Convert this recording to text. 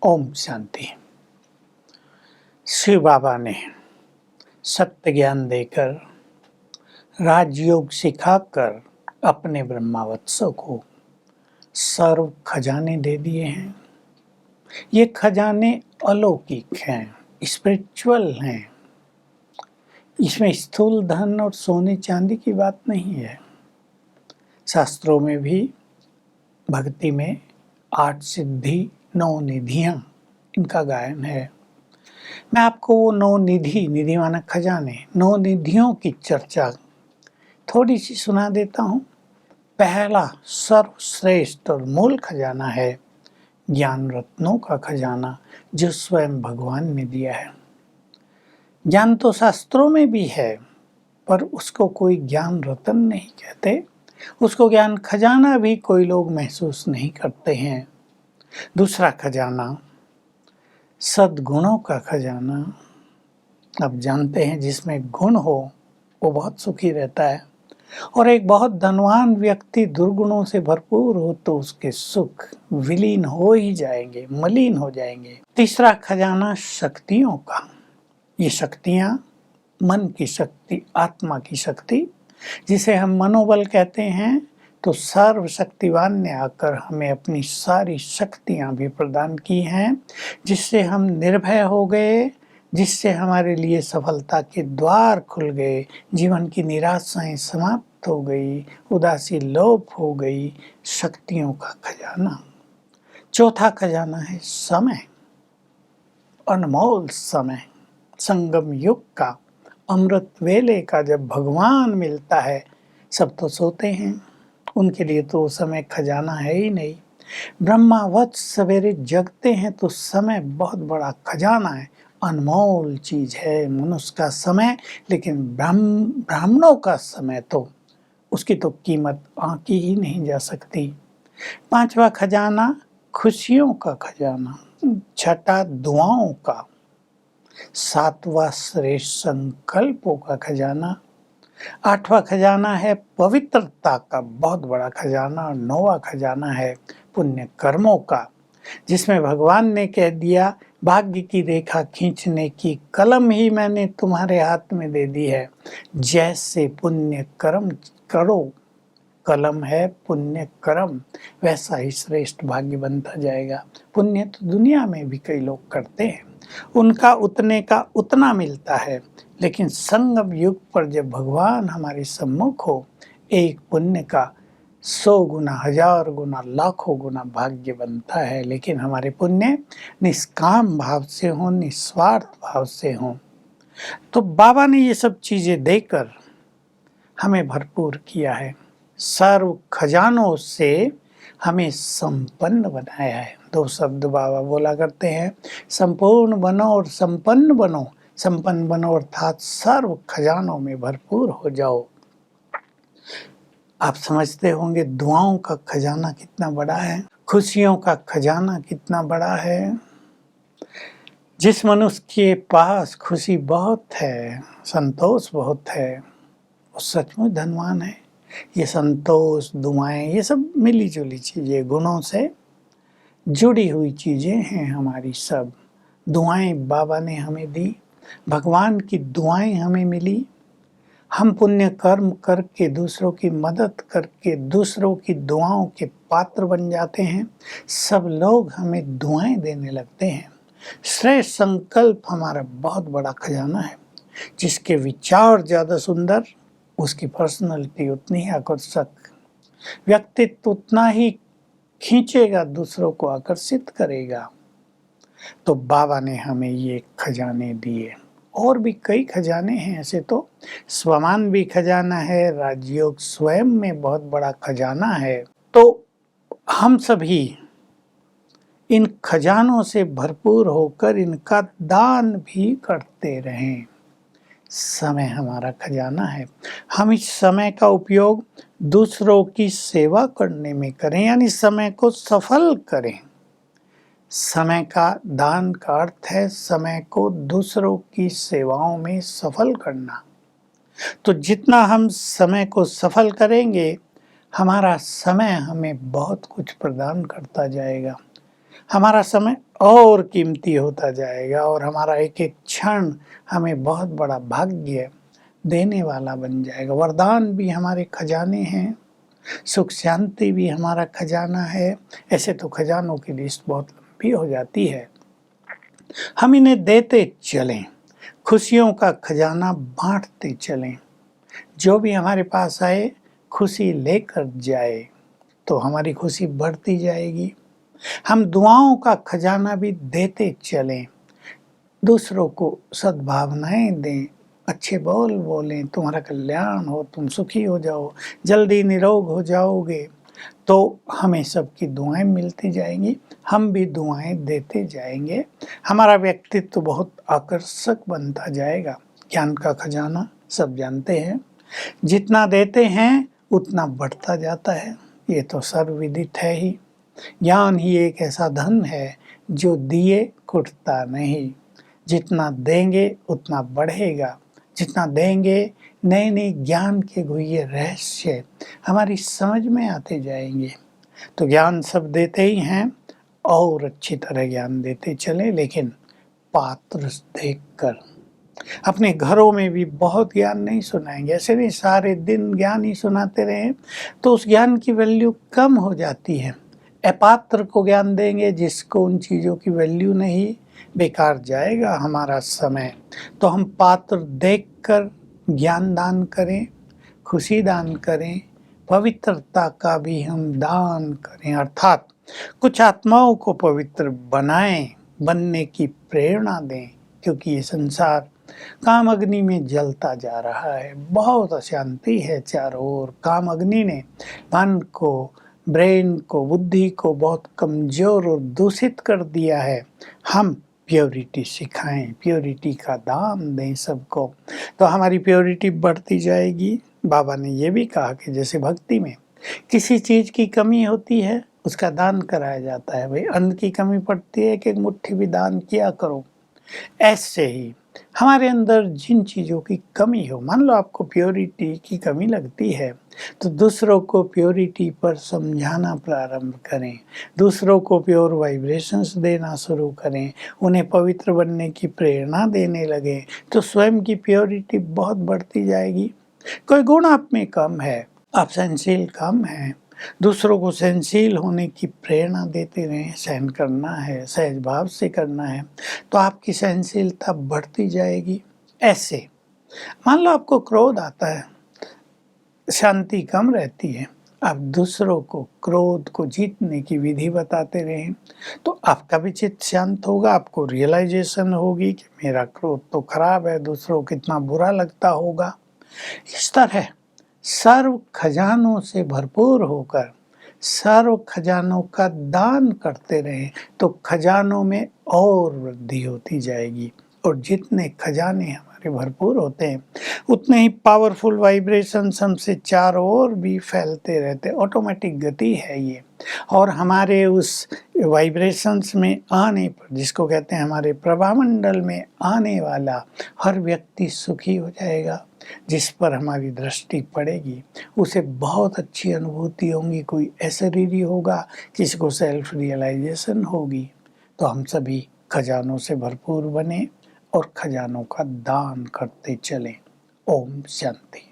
ओम शांति। शिव बाबा ने सत्य ज्ञान देकर, राजयोग सिखाकर अपने ब्रह्मावत्सों को सर्व खजाने दे दिए हैं। ये खजाने अलौकिक हैं, स्पिरिचुअल हैं। इसमें स्थूल धन और सोने चांदी की बात नहीं है। शास्त्रों में भी भक्ति में 8 सिद्धि 9 निधियां इनका गायन है। मैं आपको वो 9 निधि माना खजाने, 9 निधियों की चर्चा थोड़ी सी सुना देता हूँ। पहला सर्वश्रेष्ठ और मूल खजाना है ज्ञान रत्नों का खजाना, जो स्वयं भगवान ने दिया है। ज्ञान तो शास्त्रों में भी है, पर उसको कोई ज्ञान रत्न नहीं कहते। उसको ज्ञान खजाना भी कोई लोग महसूस नहीं करते हैं। दूसरा खजाना सद्गुणों का खजाना। अब जानते हैं जिसमें गुण हो वो बहुत सुखी रहता है, और एक बहुत धनवान व्यक्ति दुर्गुणों से भरपूर हो तो उसके सुख विलीन हो ही जाएंगे, मलिन हो जाएंगे। तीसरा खजाना शक्तियों का। ये शक्तियाँ मन की शक्ति, आत्मा की शक्ति, जिसे हम मनोबल कहते हैं। तो सर्वशक्तिवान ने आकर हमें अपनी सारी शक्तियाँ भी प्रदान की हैं, जिससे हम निर्भय हो गए, जिससे हमारे लिए सफलता के द्वार खुल गए, जीवन की निराशाएं समाप्त हो गई, उदासी लोप हो गई। शक्तियों का खजाना। चौथा खजाना है समय, अनमोल समय, संगम युग का, अमृत वेले का। जब भगवान मिलता है, सब तो सोते हैं, उनके लिए तो समय खजाना है ही नहीं। ब्रह्मावत सवेरे जगते हैं तो समय बहुत बड़ा खजाना है, अनमोल चीज है मनुष्य का समय। लेकिन ब्राह्मणों का समय तो उसकी तो कीमत आंकी ही नहीं जा सकती। पांचवा खजाना खुशियों का खजाना। छठा दुआओं का। सातवां श्रेष्ठ संकल्पों का खजाना। आठवां खजाना है पवित्रता का बहुत बड़ा खजाना। और 9वां खजाना है पुण्य कर्मों का, जिसमें भगवान ने कह दिया, भाग्य की रेखा खींचने की कलम ही मैंने तुम्हारे हाथ में दे दी है। जैसे पुण्य कर्म करो, कलम है पुण्य कर्म, वैसा ही श्रेष्ठ भाग्य बनता जाएगा। पुण्य तो दुनिया में भी कई लोग करते हैं, उनका उतने का उतना मिलता है। लेकिन संगम युग पर जब भगवान हमारे सम्मुख हो, एक पुण्य का 100 गुना, 1000 गुना, लाखों गुना भाग्य बनता है। लेकिन हमारे पुण्य निष्काम भाव से हो, निस्वार्थ भाव से हो। तो बाबा ने ये सब चीजें देकर हमें भरपूर किया है। सर्व खजानों से हमें संपन्न बनाया है। 2 शब्द बाबा बोला करते हैं, संपूर्ण बनो और संपन्न बनो। संपन्न बनो अर्थात सर्व खजानों में भरपूर हो जाओ। आप समझते होंगे दुआओं का खजाना कितना बड़ा है, खुशियों का खजाना कितना बड़ा है। जिस मनुष्य के पास खुशी बहुत है, संतोष बहुत है, वो सचमुच धनवान है। ये संतोष, दुआएं, ये सब मिली जुली चीजें, गुणों से जुड़ी हुई चीजें हैं हमारी सब। दुआएं बाबा ने हमें दी, भगवान की दुआएं हमें मिली। हम पुण्य कर्म करके, दूसरों की मदद करके, दूसरों की दुआओं के पात्र बन जाते हैं। सब लोग हमें दुआएं देने लगते हैं। श्रेष्ठ संकल्प हमारा बहुत बड़ा खजाना है। जिसके विचार ज़्यादा सुंदर, उसकी पर्सनालिटी उतनी ही आकर्षक, व्यक्तित्व उतना ही खींचेगा, दूसरों को आकर्षित करेगा। तो बाबा ने हमें ये खजाने दिए। और भी कई खजाने हैं ऐसे तो। स्वमान भी खजाना है, राजयोग स्वयं में बहुत बड़ा खजाना है। तो हम सभी इन खजानों से भरपूर होकर इनका दान भी करते रहें। समय हमारा खजाना है। हम इस समय का उपयोग दूसरों की सेवा करने में करें, यानी समय को सफल करें। समय का दान का अर्थ है समय को दूसरों की सेवाओं में सफल करना। तो जितना हम समय को सफल करेंगे, हमारा समय हमें बहुत कुछ प्रदान करता जाएगा। हमारा समय और कीमती होता जाएगा और हमारा एक एक क्षण हमें बहुत बड़ा भाग्य देने वाला बन जाएगा। वरदान भी हमारे खजाने हैं, सुख शांति भी हमारा खजाना है। ऐसे तो खजानों की लिस्ट बहुत लंबी हो जाती है। हम इन्हें देते चलें, खुशियों का खजाना बांटते चलें। जो भी हमारे पास आए खुशी लेकर जाए तो हमारी खुशी बढ़ती जाएगी। हम दुआओं का खजाना भी देते चलें, दूसरों को सद्भावनाएं दें, अच्छे बोल बोलें, तुम्हारा कल्याण हो, तुम सुखी हो जाओ, जल्दी निरोग हो जाओगे, तो हमें सबकी दुआएं मिलती जाएंगी, हम भी दुआएं देते जाएंगे। हमारा व्यक्तित्व बहुत आकर्षक बनता जाएगा। ज्ञान का खजाना सब जानते हैं, जितना देते हैं उतना बढ़ता जाता है, ये तो सर्वविदित है ही। ज्ञान ही एक ऐसा धन है जो दिए कुटता नहीं, जितना देंगे उतना बढ़ेगा। जितना देंगे नए नए ज्ञान के गुह्य रहस्य हमारी समझ में आते जाएंगे। तो ज्ञान सब देते ही हैं और अच्छी तरह ज्ञान देते चले, लेकिन पात्र देखकर। अपने घरों में भी बहुत ज्ञान नहीं सुनाएंगे, ऐसे नहीं सारे दिन ज्ञान ही सुनाते रहे तो उस ज्ञान की वैल्यू कम हो जाती है। अपात्र को ज्ञान देंगे जिसको उन चीज़ों की वैल्यू नहीं, बेकार जाएगा हमारा समय। तो हम पात्र देखकर ज्ञान दान करें, खुशी दान करें, पवित्रता का भी हम दान करें, अर्थात कुछ आत्माओं को पवित्र बनाएं, बनने की प्रेरणा दें। क्योंकि ये संसार काम अग्नि में जलता जा रहा है, बहुत अशांति है चारों ओर। काम अग्नि ने मन को, ब्रेन को, बुद्धि को बहुत कमजोर और दूषित कर दिया है। हम प्योरिटी सिखाएं, प्योरिटी का दान दें सबको, तो हमारी प्योरिटी बढ़ती जाएगी। बाबा ने ये भी कहा कि जैसे भक्ति में किसी चीज़ की कमी होती है उसका दान कराया जाता है, भाई अन्न की कमी पड़ती है कि एक मुट्ठी भी दान किया करो। ऐसे ही हमारे अंदर जिन चीज़ों की कमी हो, मान लो आपको प्योरिटी की कमी लगती है तो दूसरों को प्योरिटी पर समझाना प्रारंभ करें, दूसरों को प्योर वाइब्रेशंस देना शुरू करें, उन्हें पवित्र बनने की प्रेरणा देने लगे तो स्वयं की प्योरिटी बहुत बढ़ती जाएगी। कोई गुण आप में कम है, आप सहनशील कम हैं, दूसरों को सहनशील होने की प्रेरणा देते रहें। सहन करना है, सहज भाव से करना है, तो आपकी सहनशीलता बढ़ती जाएगी। ऐसे मान लो आपको क्रोध आता है, शांति कम रहती है, आप दूसरों को क्रोध को जीतने की विधि बताते रहें तो आपका भी चित्त शांत होगा। आपको रियलाइजेशन होगी कि मेरा क्रोध तो खराब है, दूसरों को कितना बुरा लगता होगा। इस तरह सर्व खजानों से भरपूर होकर सर्व खजानों का दान करते रहें तो खजानों में और वृद्धि होती जाएगी। और जितने खजाने हमारे भरपूर होते हैं उतने ही पावरफुल वाइब्रेशंस हमसे चारों ओर भी फैलते रहते, ऑटोमेटिक गति है ये। और हमारे उस वाइब्रेशंस में आने पर, जिसको कहते हैं हमारे प्रभामंडल में आने वाला हर व्यक्ति सुखी हो जाएगा। जिस पर हमारी दृष्टि पड़ेगी उसे बहुत अच्छी अनुभूति होंगी, कोई अशरीरी होगा, किसी को सेल्फ रियलाइजेशन होगी। तो हम सभी खजानों से भरपूर बने और खजानों का दान करते चलें। ओम शांति।